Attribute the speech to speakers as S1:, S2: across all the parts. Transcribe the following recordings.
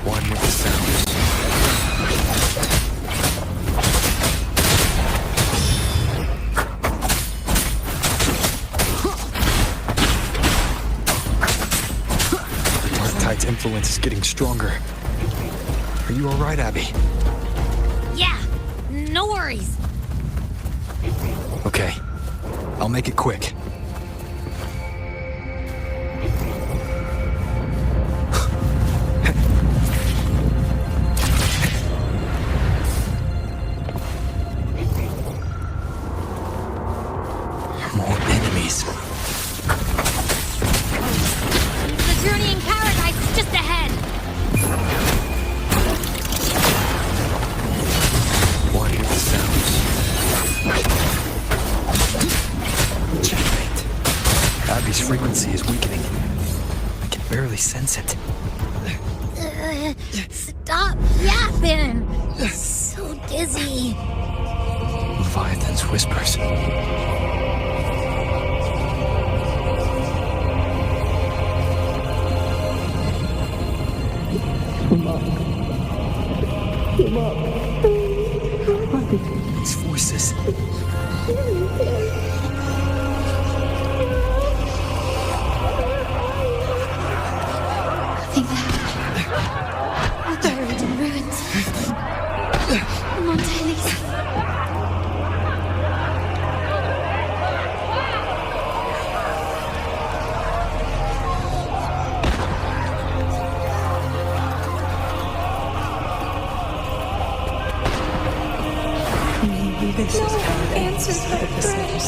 S1: One with the sounds. Arctide's influence is getting stronger. Are you alright, Abby?
S2: Yeah, no worries.
S1: Okay, I'll make it quick. More enemies.
S2: The journey in paradise is just ahead.
S1: One with the sounds. Checkmate. Abby's frequency is weakening. I can barely sense it.
S2: Stop yapping. So dizzy.
S1: Leviathan's whispers. These voices.
S2: Nothing there. We're buried in ruins. Montelis.
S3: Maybe this is how it answers my prayers.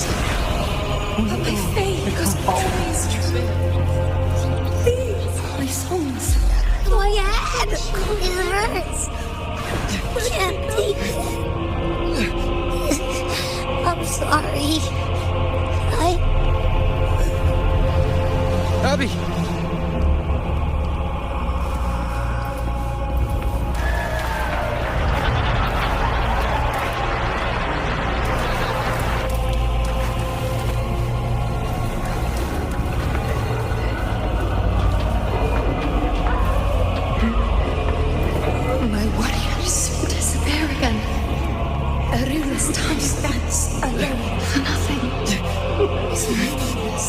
S3: But my faith was always true. These are my songs.
S2: My head! It hurts! Can't take it. I'm sorry.
S1: Abby!
S3: My warriors despair again. A ruleless town stands alone for nothing. Is meaningless.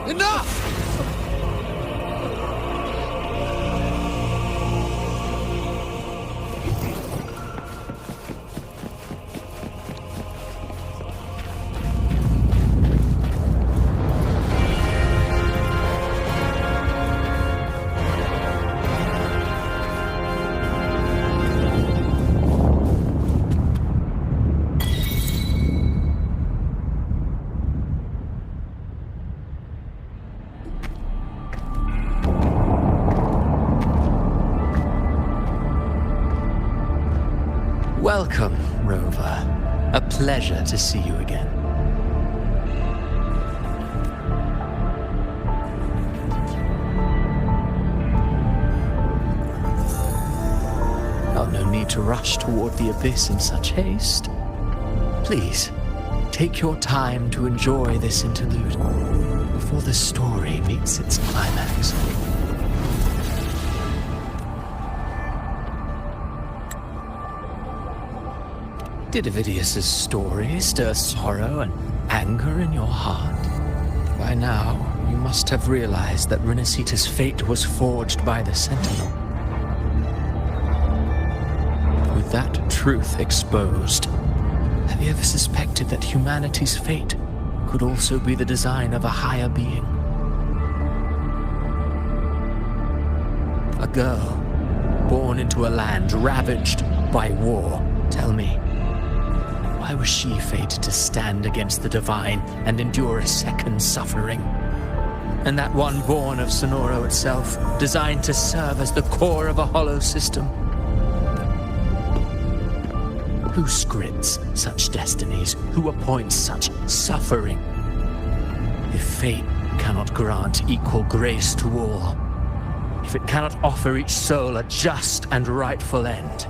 S1: Enough!
S4: Welcome, Rover. A pleasure to see you again. Oh, no need to rush toward the abyss in such haste. Please, take your time to enjoy this interlude before the story meets its climax. Did Ovidius's story stir sorrow and anger in your heart? By now, you must have realized that Renacita's fate was forged by the Sentinel. With that truth exposed, have you ever suspected that humanity's fate could also be the design of a higher being? A girl, born into a land ravaged by war. Tell me, why was she fated to stand against the divine and endure a second suffering? And that one born of Sonoro itself, designed to serve as the core of a hollow system? Who scripts such destinies? Who appoints such suffering? If fate cannot grant equal grace to all, if it cannot offer each soul a just and rightful end,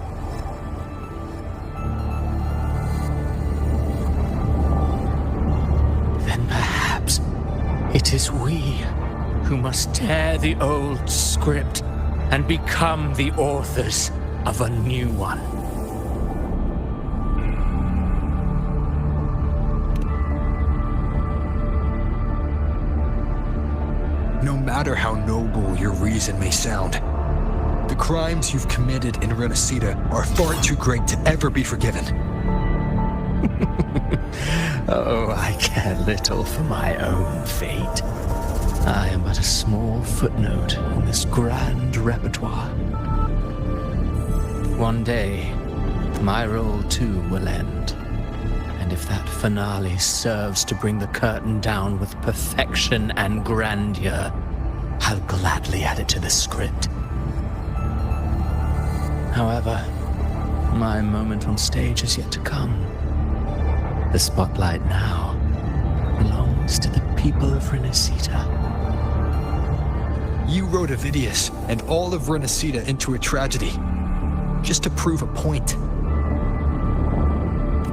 S4: then perhaps It is we who must tear the old script and become the authors of a new one.
S1: No matter how noble your reason may sound, the crimes you've committed in Renacida are far too great to ever be forgiven.
S4: Oh, I care little for my own fate. I am but a small footnote in this grand repertoire. One day, my role too will end. And if that finale serves to bring the curtain down with perfection and grandeur, I'll gladly add it to the script. However, my moment on stage is yet to come. The spotlight now belongs to the people of Renacida.
S1: You wrote Avidius and all of Renacida into a tragedy, just to prove a point.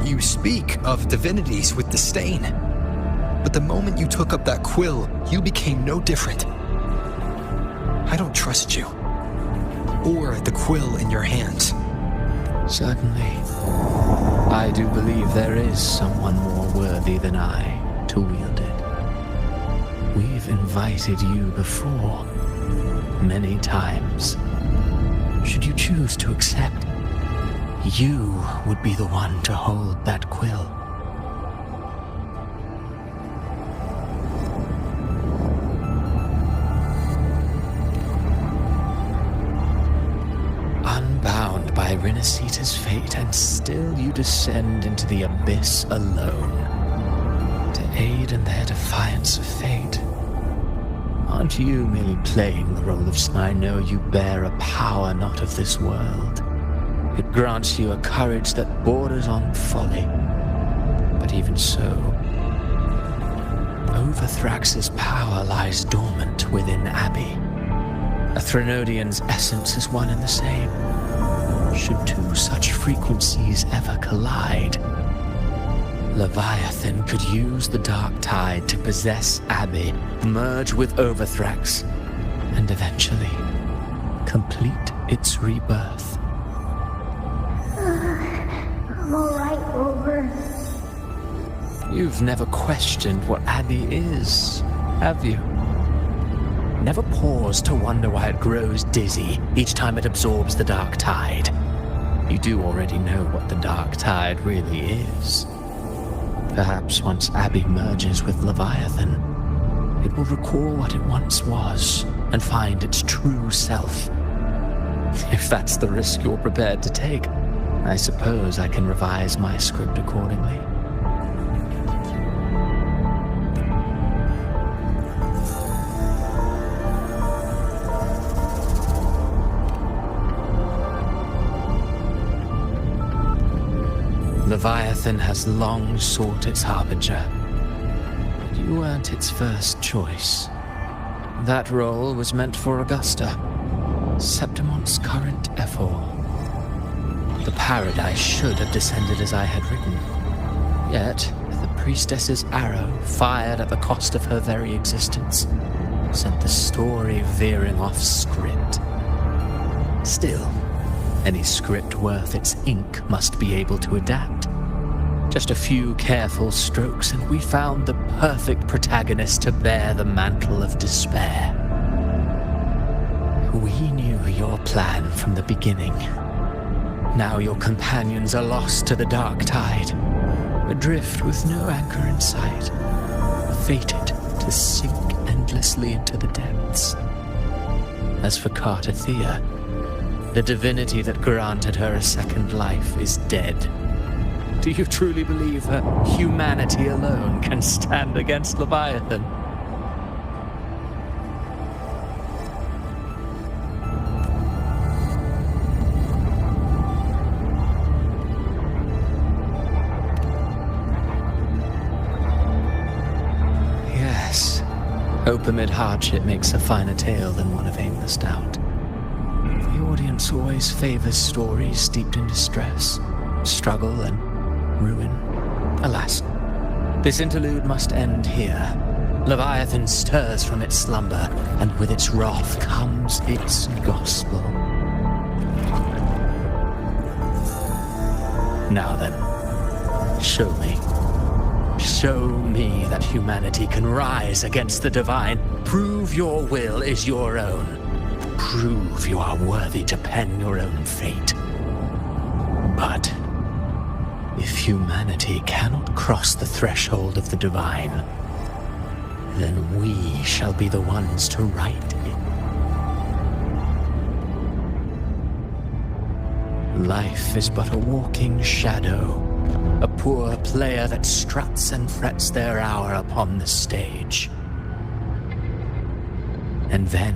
S1: You speak of divinities with disdain, but the moment you took up that quill, you became no different. I don't trust you, or the quill in your hands.
S4: Certainly. I do believe there is someone more worthy than I to wield it. We've invited you before, many times. Should you choose to accept, you would be the one to hold that quill. Unbound by Renacida's fate, and still you descend into the abyss alone, to aid in their defiance of fate. Aren't you merely playing the role of I know you bear a power not of this world? It grants you a courage that borders on folly. But even so, Overthrax's power lies dormant within Abbey. A Threnodian's essence is one and the same. Should two such frequencies ever collide, Leviathan could use the dark tide to possess Abbey, merge with Overthrax, and eventually complete its rebirth.
S2: I'm alright, Over.
S4: You've never questioned what Abbey is, have you? Never paused to wonder why it grows dizzy each time it absorbs the dark tide. You do already know what the dark tide really is. Perhaps once Abbey merges with Leviathan, it will recall what it once was and find its true self. If that's the risk you're prepared to take, I suppose I can revise my script accordingly. Leviathan has long sought its harbinger, but you weren't its first choice. That role was meant for Augusta, Septimon's current ephor. The paradise should have descended as I had written. Yet, the priestess's arrow, fired at the cost of her very existence, sent the story veering off script. Still, any script worth its ink must be able to adapt. Just a few careful strokes, and we found the perfect protagonist to bear the mantle of despair. We knew your plan from the beginning. Now your companions are lost to the dark tide, adrift with no anchor in sight, fated to sink endlessly into the depths. As for Cartathea, the divinity that granted her a second life is dead. Do you truly believe her humanity alone can stand against Leviathan? Yes, hope amid hardship makes a finer tale than one of aimless doubt. The audience always favors stories steeped in distress, struggle, and ruin. Alas, this interlude must end here, Leviathan stirs from its slumber, and with its wrath comes its gospel. Now then, show me. Show me that humanity can rise against the divine. Prove your will is your own. Prove you are worthy to pen your own fate. But if humanity cannot cross the threshold of the divine, then we shall be the ones to right it. Life is but a walking shadow, a poor player that struts and frets their hour upon the stage. And then,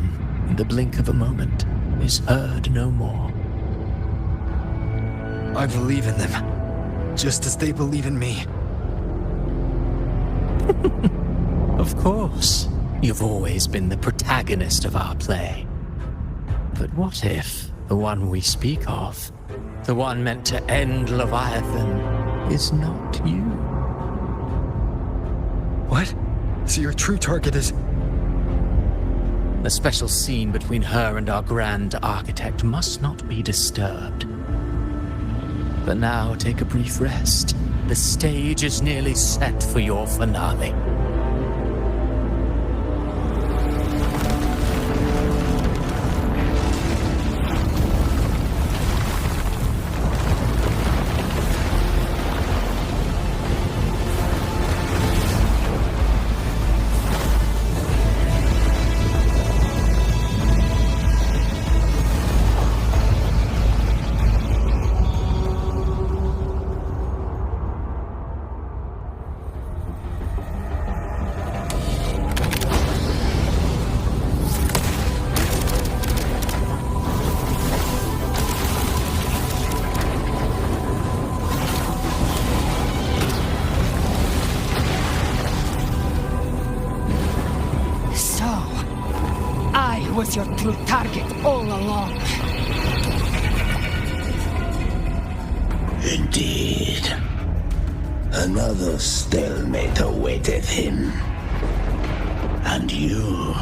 S4: in the blink of a moment, is heard no more.
S1: I believe in them, just as they believe in me.
S4: Of course, you've always been the protagonist of our play. But what if the one we speak of, the one meant to end Leviathan, is not you?
S1: What? So your true target is...
S4: The special scene between her and our grand architect must not be disturbed. But now take a brief rest. The stage is nearly set for your finale.
S2: Was your true target all along.
S5: Indeed. Another stalemate awaited him. And you,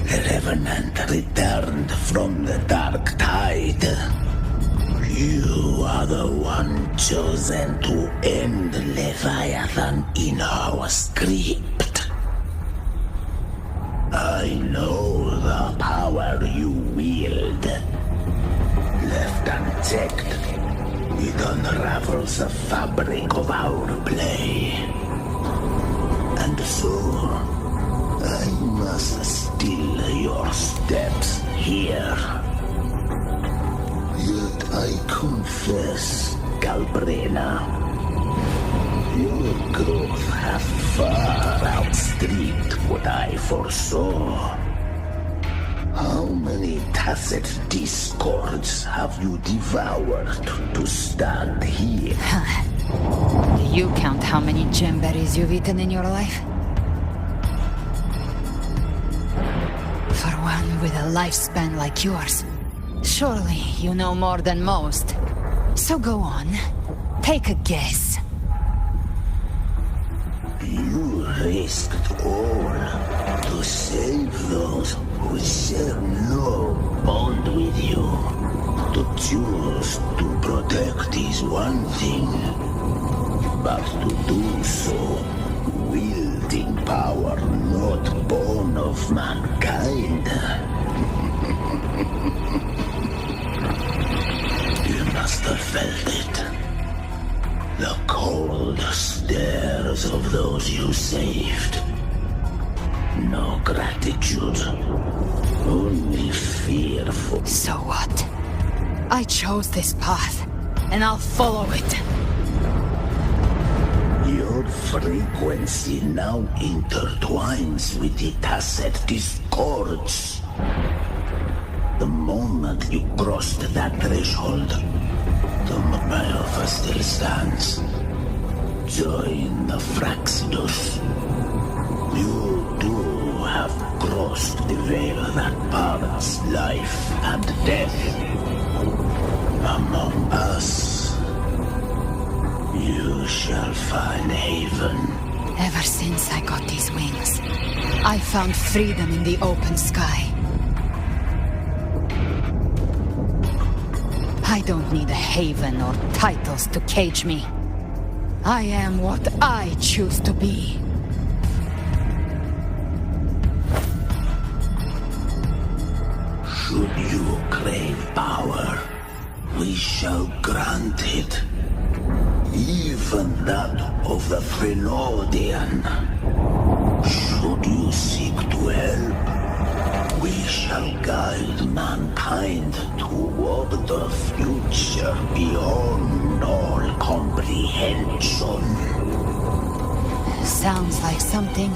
S5: the Revenant, returned from the dark tide. You are the one chosen to end Leviathan in our script. I know the power you wield. Left unchecked, it unravels the fabric of our play. And so, I must still your steps here. Yet I confess, Galbrena, your growth hath far outstripped what I foresaw. How many tacit discords have you devoured to stand here?
S2: Do you count how many gemberries you've eaten in your life? For one with a lifespan like yours, surely you know more than most. So go on, take a guess.
S5: You risked all to save those who share no bond with you. To choose to protect is one thing, but to do so wielding power not born of mankind. You must have felt it. The cold stares of those you saved. No gratitude, only fear for...
S2: So what? I chose this path, and I'll follow it.
S5: Your frequency now intertwines with the tacit discords. The moment you crossed that threshold, the Mephialpha still stands. Join the Fraxidus. You too have crossed the veil that parts life and death. Among us, you shall find haven.
S2: Ever since I got these wings, I found freedom in the open sky. I don't need a haven or titles to cage me. I am what I choose to be.
S5: Should you crave power, we shall grant it. Even that of the Phenodian. Should you seek to help, we shall guide mankind toward the future beyond all comprehension.
S2: Sounds like something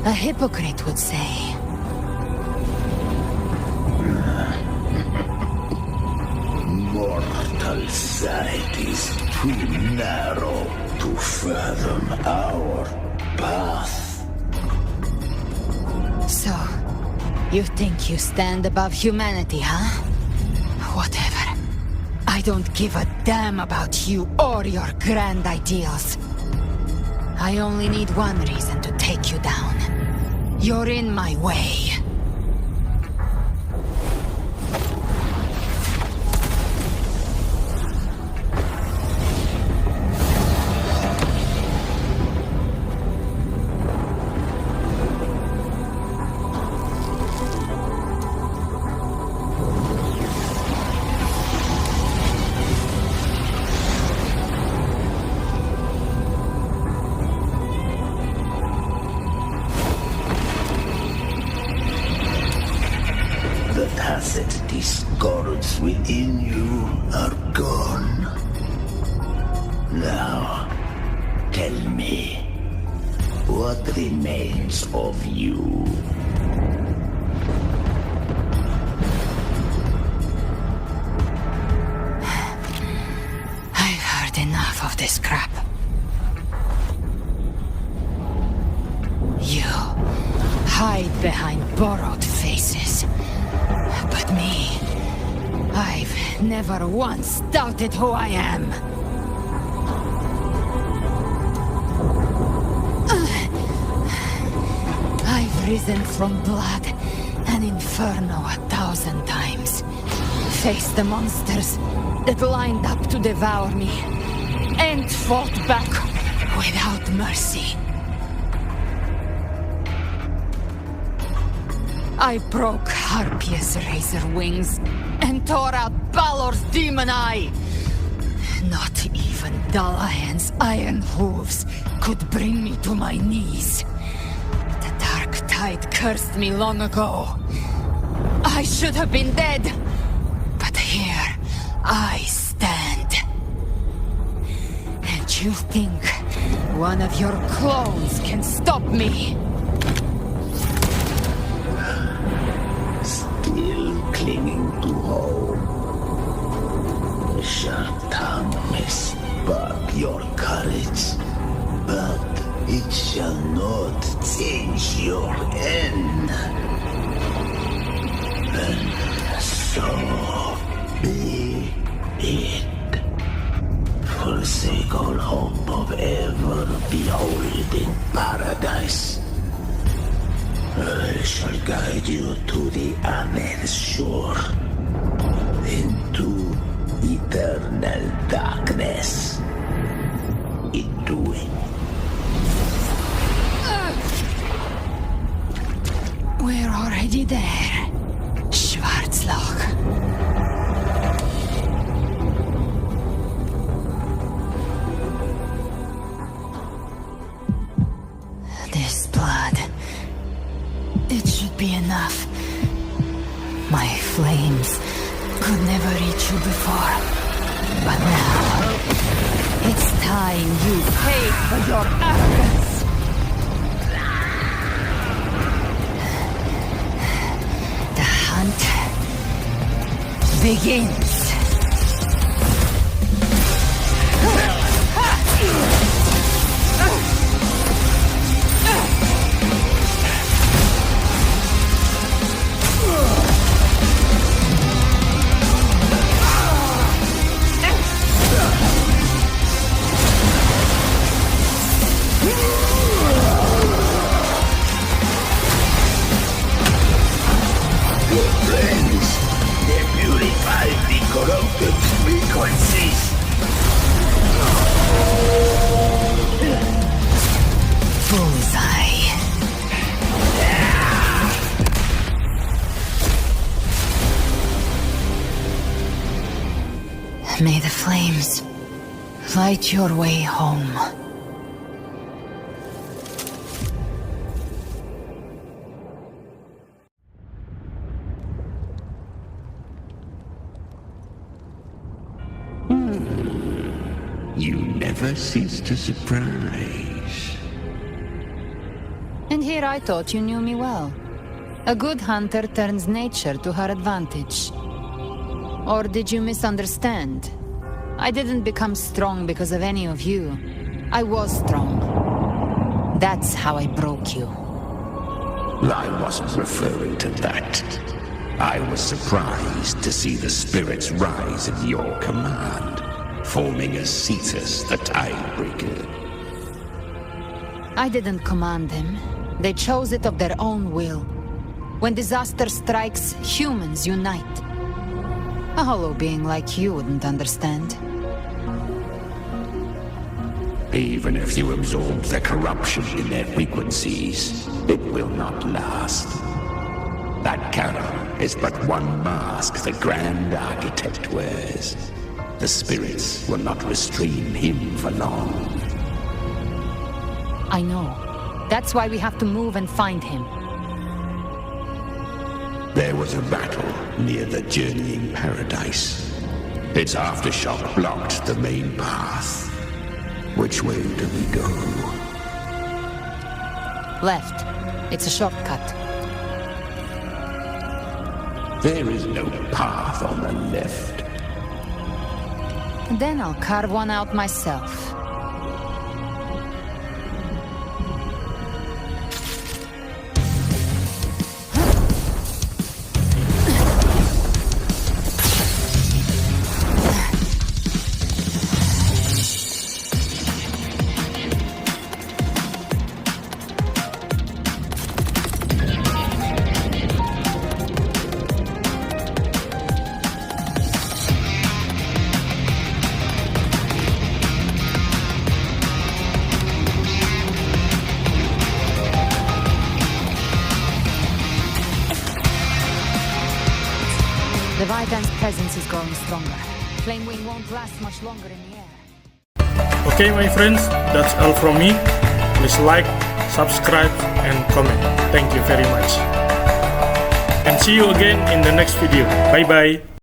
S2: a hypocrite would say.
S5: Mortal sight is too narrow to fathom our path.
S2: So, you think you stand above humanity, huh? Whatever. I don't give a damn about you or your grand ideals. I only need one reason to take you down. You're in my way.
S5: The tacit discords within you are gone. Now, tell me, what remains of you?
S2: I've heard enough of this crap. You hide behind borrowed faces. But me, I've never once doubted who I am. I've risen from blood and inferno 1,000 times. Faced the monsters that lined up to devour me, and fought back without mercy. I broke Harpia's razor wings and tore out Balor's demon eye. Not even Dalahan's iron hooves could bring me to my knees. The dark tide cursed me long ago. I should have been dead, but here I stand. And you think one of your clones can stop me?
S5: Still clinging to hope. The sharp tongue may spark your courage, but it shall not change your end. And so be it. Forsake all hope of ever beholding paradise. I shall guide you to the Amet's shore, into eternal darkness. Into it.
S2: We're already there, Schwarzloch. This blood... it should be enough. My flames could never reach you before. But now, it's time you pay for your arrogance. The hunt begins. May the flames light your way home.
S5: You never cease to surprise.
S2: And here I thought you knew me well. A good hunter turns nature to her advantage. Or did you misunderstand? I didn't become strong because of any of you. I was strong. That's how I broke you.
S5: I wasn't referring to that. I was surprised to see the spirits rise at your command, forming a Cetus the Tidebreaker.
S2: I didn't command them. They chose it of their own will. When disaster strikes, humans unite. A hollow being like you wouldn't understand.
S5: Even if you absorb the corruption in their frequencies, it will not last. That cannon is but one mask the Grand Architect wears. The spirits will not restrain him for long.
S2: I know. That's why we have to move and find him.
S5: There was a battle near the Journeying Paradise. Its aftershock blocked the main path. Which way do we go?
S2: Left. It's a shortcut.
S5: There is no path on the left.
S2: Then I'll carve one out myself. The Vitan's presence is growing stronger. Flame Wing won't last much longer in the air.
S6: Okay, my friends, that's all from me. Please like, subscribe, and comment. Thank you very much. And see you again in the next video. Bye bye.